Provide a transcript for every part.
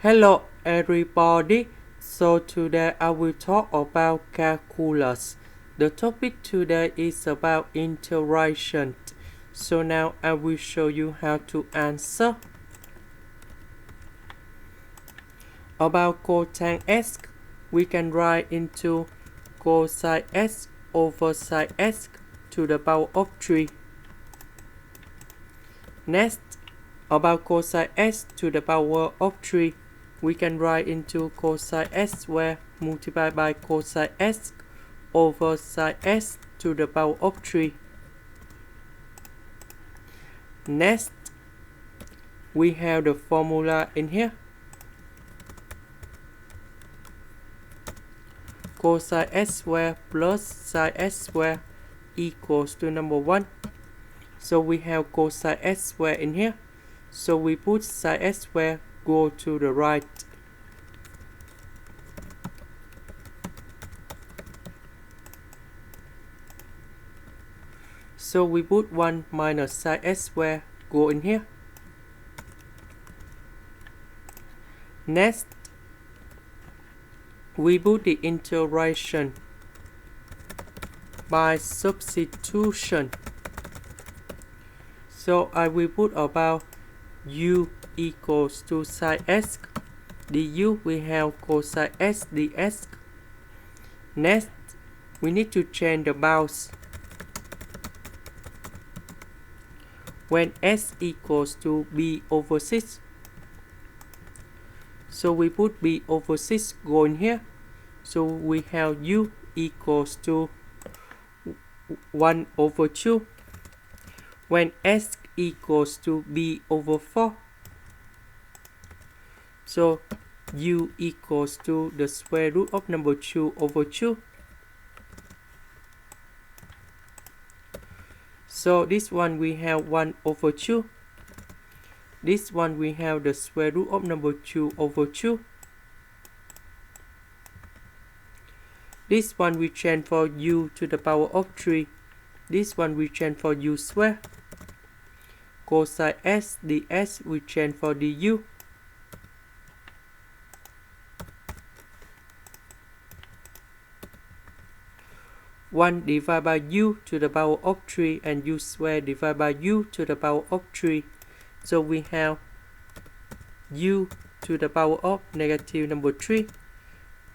Hello everybody, so today I will talk about calculus. The topic today is about integration. So now I will show you how to answer. About cosine x, we can write into cosine x over sine x to the power of 3. Next, about cosine x to the power of 3, we can write into cosine x squared multiplied by cosine x over sine x to the power of 3. Next, we have the formula in here. Cosine x squared plus sine x squared equals to number 1. So we have cosine x squared in here. So we put sine x squared go to the right. So we put 1 minus sine x squared go in here. Next, we put the integration by substitution. So I will put about u equals to sine x du. We have cosine x dx. Next, we need to change the bounds. When x equals to b over 6, so we put b over 6 go in here. So we have u equals to 1 over 2. When x equals to b over 4, so u equals to the square root of number 2 over 2. So this one we have 1 over 2. This one we have the square root of number 2 over 2. This one we change for u to the power of 3. This one we change for u square. Cosine x dx we change for du. One divided by u to the power of 3 and u square divided by u to the power of 3. So we have u to the power of negative number 3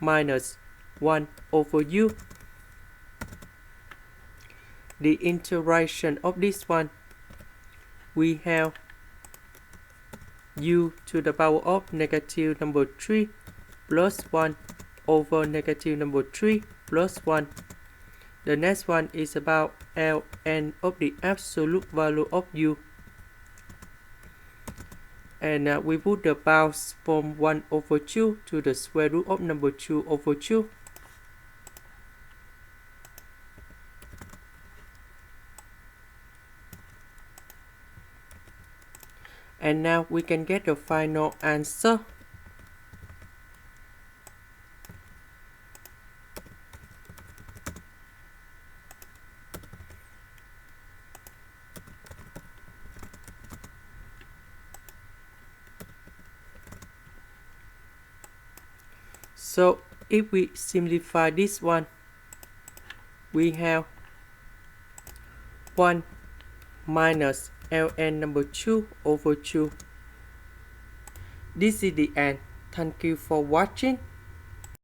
minus 1 over u. The integration of this one, we have u to the power of negative number 3 plus 1 over negative number 3 plus 1. The next one is about ln of the absolute value of u. And we put the bounds from 1 over 2 to the square root of number 2 over 2. And now we can get the final answer. So if we simplify this one, we have 1 minus ln number 2 over 2. This is the end. Thank you for watching.